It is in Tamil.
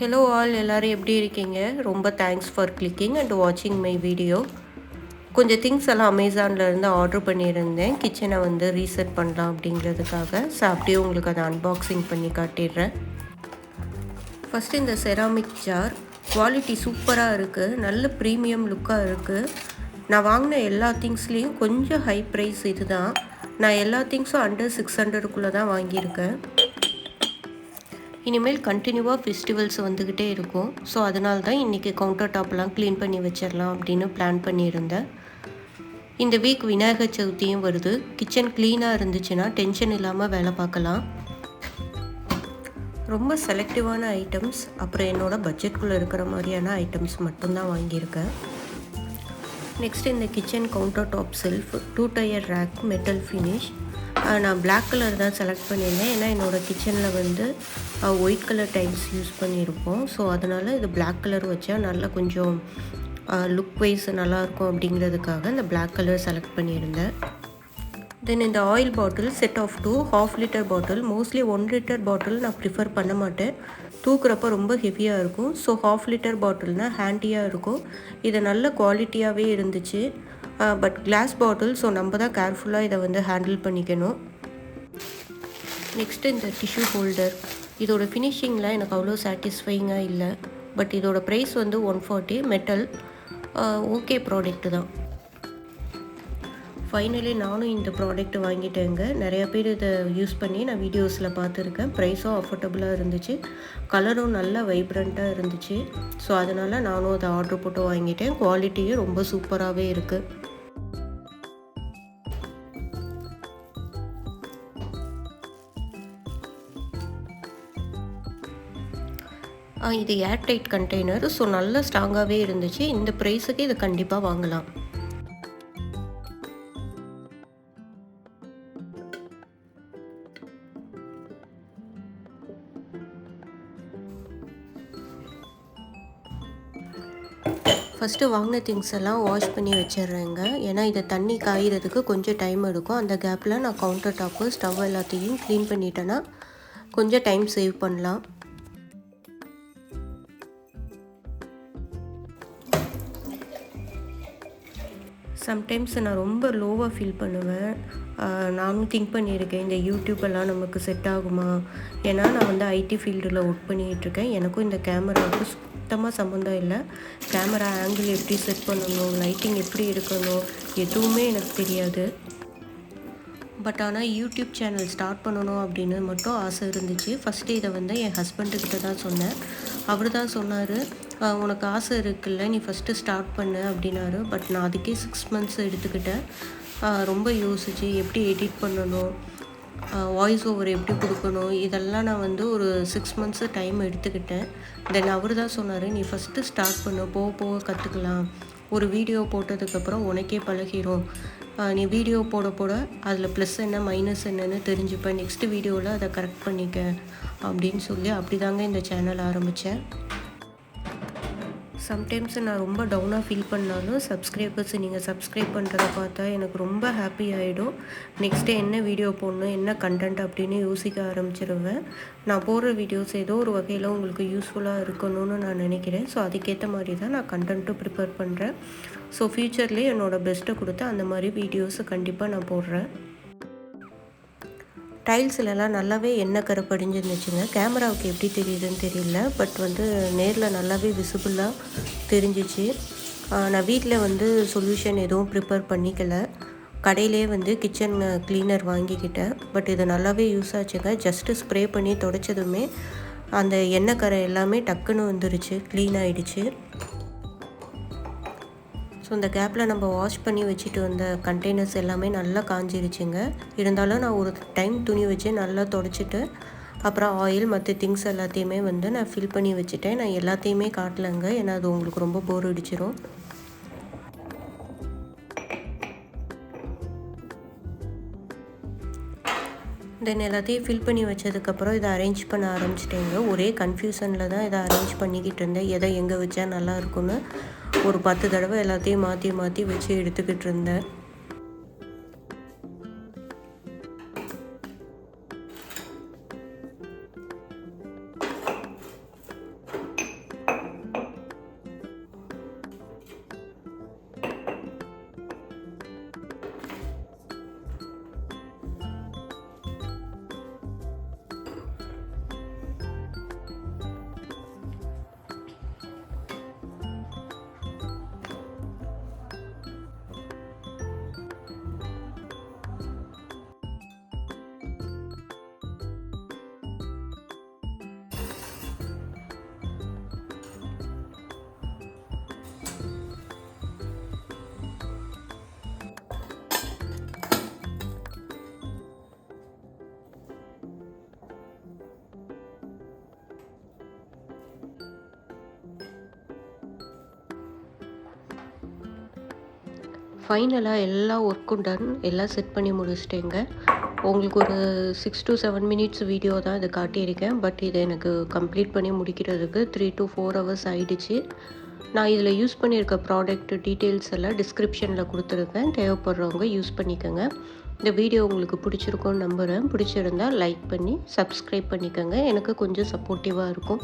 ஹலோ ஆல், எல்லோரும் எப்படி இருக்கீங்க? ரொம்ப தேங்க்ஸ் ஃபார் கிளிக்கிங் அண்ட் வாட்சிங் மை வீடியோ. கொஞ்சம் திங்ஸ் எல்லாம் அமேசான்லேருந்து ஆர்டர் பண்ணியிருந்தேன். கிச்சனை வந்து ரீசெட் பண்ணலாம் அப்படிங்கிறதுக்காக. ஸோ அப்படியே உங்களுக்கு அதை அன்பாக்சிங் பண்ணி காட்டிடுறேன். ஃபஸ்ட்டு இந்த செராமிக் ஜார் குவாலிட்டி சூப்பராக இருக்குது. நல்ல ப்ரீமியம் லுக்காக இருக்குது. நான் வாங்கின எல்லா திங்ஸ்லேயும் கொஞ்சம் ஹை ப்ரைஸ் இது தான். நான் எல்லா திங்ஸும் அண்டர் 600க்குள்ளே தான் வாங்கியிருக்கேன். இனிமேல் கண்டினியூவாக ஃபெஸ்டிவல்ஸ் வந்துக்கிட்டே இருக்கும். ஸோ அதனால தான் இன்றைக்கி கவுண்டர் டாப்லாம் க்ளீன் பண்ணி வச்சிடலாம் அப்படின்னு பிளான் பண்ணியிருந்தேன். இந்த வீக் விநாயகர் சதுர்த்தியும் வருது. கிச்சன் க்ளீனாக இருந்துச்சுன்னா டென்ஷன் இல்லாமல் வேலை பார்க்கலாம். ரொம்ப செலக்டிவான ஐட்டம்ஸ், அப்புறம் என்னோடய பட்ஜெட்குள்ளே இருக்கிற மாதிரியான ஐட்டம்ஸ் மட்டும்தான் வாங்கியிருக்கேன். நெக்ஸ்ட் இந்த kitchen counter top shelf 2 tier rack metal finish. நான் பிளாக் கலர் தான் செலக்ட் பண்ணியிருந்தேன். ஏன்னா என்னோடய கிச்சனில் வந்து ஒயிட் கலர் டைல்ஸ் யூஸ் பண்ணியிருப்போம். ஸோ அதனால் இது பிளாக் கலர் வச்சா நல்லா கொஞ்சம் லுக் வைஸ் நல்லாயிருக்கும் அப்படிங்கிறதுக்காக இந்த பிளாக் கலர் செலக்ட் பண்ணியிருந்தேன். தென் இந்த oil bottle set of 2 1/2 litre bottle. Mostly 1 litre bottle நான் ப்ரிஃபர் பண்ண மாட்டேன். தூக்குறப்ப ரொம்ப ஹெவியாக இருக்கும். ஸோ 1/2 லிட்டர் பாட்டில்னால் ஹேண்டியாக இருக்கும். இது நல்ல குவாலிட்டியாகவே இருந்துச்சு. பட் கிளாஸ் பாட்டில், ஸோ நம்ம தான் கேர்ஃபுல்லாக இதை வந்து ஹேண்டில் பண்ணிக்கணும். நெக்ஸ்ட்டு இந்த டிஷ்யூ ஹோல்டர். இதோட ஃபினிஷிங்கில் எனக்கு அவ்வளோ சாட்டிஸ்ஃபைங்காக இல்லை. பட் இதோட ப்ரைஸ் வந்து 140 மெட்டல். ஓகே ப்ராடக்ட்டு தான். ஃபைனலி நானும் இந்த ப்ராடக்ட் வாங்கிட்டேங்க. நிறையா பேர் இதை யூஸ் பண்ணி நான் வீடியோஸில் பார்த்துருக்கேன். ப்ரைஸும் அஃபோர்டபுளாக இருந்துச்சு. கலரும் நல்லா வைப்ரண்ட்டாக இருந்துச்சு. ஸோ அதனால் நானும் அதை ஆர்டர் போட்டு வாங்கிட்டேன். குவாலிட்டியும் ரொம்ப சூப்பராகவே இருக்குது. இது ஏர் டைட் கண்டெய்னர். ஸோ நல்ல ஸ்ட்ராங்காகவே இருந்துச்சு. இந்த ப்ரைஸுக்கு இது கண்டிப்பாக வாங்கலாம். ஃபஸ்ட்டு வாங்கின திங்ஸ் எல்லாம் வாஷ் பண்ணி வச்சிடுறேங்க. ஏன்னா இதை தண்ணி காய்கிறதுக்கு கொஞ்சம் டைம் எடுக்கும். அந்த கேப்பில் நான் கவுண்டர் டாப்பு ஸ்டவ் எல்லாத்தையும் க்ளீன் பண்ணிட்டேன்னா கொஞ்சம் டைம் சேவ் பண்ணலாம். சம்டைம்ஸ் நான் ரொம்ப லோவாக ஃபீல் பண்ணுவேன். நானும் திங்க் பண்ணியிருக்கேன், இந்த யூடியூப்பெல்லாம் நமக்கு செட் ஆகுமா? ஏன்னா நான் வந்து ஐடி ஃபீல்டில் ஒர்க் பண்ணிகிட்ருக்கேன். எனக்கும் இந்த கேமராவுக்கு சுத்தமாக சம்மந்தம் இல்லை. கேமரா ஆங்கிள் எப்படி செட் பண்ணணும், லைட்டிங் எப்படி இருக்கணும், எதுவுமே எனக்கு தெரியாது. பட் ஆனால் யூடியூப் சேனல் ஸ்டார்ட் பண்ணணும் அப்படின்னு மட்டும் ஆசை இருந்துச்சு. ஃபஸ்ட்டு இதை வந்து என் ஹஸ்பண்டுக்கிட்ட தான் சொன்னேன். அவர் தான் சொன்னார், உனக்கு ஆசை இருக்குல்ல, நீ ஃபஸ்ட்டு ஸ்டார்ட் பண்ணு அப்படின்னாரு. பட் நான் அதுக்கே 6 மந்த்ஸ் எடுத்துக்கிட்டேன். ரொம்ப யோசிச்சு எப்படி எடிட் பண்ணணும், வாய்ஸ் ஓவர் எப்படி கொடுக்கணும், இதெல்லாம் நான் வந்து ஒரு 6 மந்த்ஸு டைம் எடுத்துக்கிட்டேன். தென் அவர் தான் சொன்னார், நீ ஃபஸ்ட்டு ஸ்டார்ட் பண்ணு, போக போக கற்றுக்கலாம். ஒரு வீடியோ போட்டதுக்கப்புறம் உனக்கே பழகிடும். நீ வீடியோ போட போட அதில் ப்ளஸ் என்ன மைனஸ் என்னன்னு தெரிஞ்சுப்பேன். நெக்ஸ்ட்டு வீடியோவில் அதை கரெக்ட் பண்ணிக்க அப்படின்னு சொல்லி அப்படி தாங்க இந்த சேனல் ஆரம்பித்தேன். சம்டைம்ஸ் நான் ரொம்ப டவுனாக ஃபீல் பண்ணாலும் சப்ஸ்கிரைபர்ஸ் நீங்கள் சப்ஸ்கிரைப் பண்ணுறத பார்த்தா எனக்கு ரொம்ப ஹாப்பி ஆகிடும். நெக்ஸ்ட்டு என்ன வீடியோ போடணும், என்ன கண்டென்ட் அப்படின்னு யோசிக்க ஆரம்பிச்சிருவேன். நான் போடுற வீடியோஸ் ஏதோ ஒரு வகையில் உங்களுக்கு யூஸ்ஃபுல்லாக இருக்கணும்னு நான் நினைக்கிறேன். ஸோ அதுக்கேற்ற மாதிரி தான் நான் கண்டென்ட்டும் ப்ரிப்பேர் பண்ணுறேன். ஸோ ஃப்யூச்சர்லேயே என்னோடய பெஸ்ட்டை கொடுத்து அந்த மாதிரி வீடியோஸை கண்டிப்பாக நான் போடுறேன். டைல்ஸ்லலாம் நல்லாவே எண்ணெய் கரை படிஞ்சிருந்துச்சுங்க. கேமராவுக்கு எப்படி தெரியுதுன்னு தெரியல. பட் வந்து நேரில் நல்லாவே விசிபிளாக தெரிஞ்சிச்சு. நான் வீட்டில் வந்து சொல்யூஷன் எதுவும் ப்ரிப்பேர் பண்ணிக்கல. கடையிலே வந்து கிச்சன் க்ளீனர் வாங்கிக்கிட்டேன். பட் இது நல்லாவே யூஸ் ஆச்சுங்க. ஜஸ்ட்டு ஸ்ப்ரே பண்ணி துடைச்சதுமே அந்த எண்ணெய் கரை எல்லாமே டக்குன்னு வந்துருச்சு, க்ளீன் ஆகிடுச்சு. ஸோ இந்த கேப்பில் நம்ம வாஷ் பண்ணி வச்சுட்டு வந்த கண்டெய்னர்ஸ் எல்லாமே நல்லா காஞ்சிருச்சுங்க. இருந்தாலும் நான் ஒரு டைம் துணி வச்சு நல்லா துடைச்சிட்டு அப்புறம் ஆயில் மற்ற திங்ஸ் எல்லாத்தையுமே வந்து நான் ஃபில் பண்ணி வச்சுட்டேன். நான் எல்லாத்தையுமே காட்டலைங்க, ஏன்னா அது உங்களுக்கு ரொம்ப போர் அடிச்சிடும். தென் எல்லாத்தையும் ஃபில் பண்ணி வச்சதுக்கப்புறம் இதை அரேஞ்ச் பண்ண ஆரம்பிச்சிட்டேங்க. ஒரே கன்ஃபியூஷனில் தான் இதை அரேஞ்ச் பண்ணிக்கிட்டு இருந்தேன். எதை எங்கே வச்சா நல்லா இருக்குன்னு ஒரு 10 தடவை எல்லாத்தையும் மாற்றி மாற்றி வச்சு எடுத்துக்கிட்டு இருந்தேன். ஃபைனலாக எல்லா ஒர்க்கும் டன், எல்லாம் செட் பண்ணி முடிச்சிட்டேங்க. உங்களுக்கு ஒரு 6 to 7 மினிட்ஸ் வீடியோ தான் இதை காட்டியிருக்கேன். பட் இதை எனக்கு கம்ப்ளீட் பண்ணி முடிக்கிறதுக்கு 3 to 4 ஹவர்ஸ் ஆயிடுச்சு. நான் இதில் யூஸ் பண்ணியிருக்க ப்ராடக்ட் டீட்டெயில்ஸ் எல்லாம் டிஸ்கிரிப்ஷனில் கொடுத்துருக்கேன். தேவைப்படுறவங்க யூஸ் பண்ணிக்கோங்க. இந்த வீடியோ உங்களுக்கு பிடிச்சிருக்கும்னு நம்புகிறேன். பிடிச்சிருந்தா லைக் பண்ணி சப்ஸ்கிரைப் பண்ணிக்கோங்க. எனக்கு கொஞ்சம் சப்போர்ட்டிவாக இருக்கும்.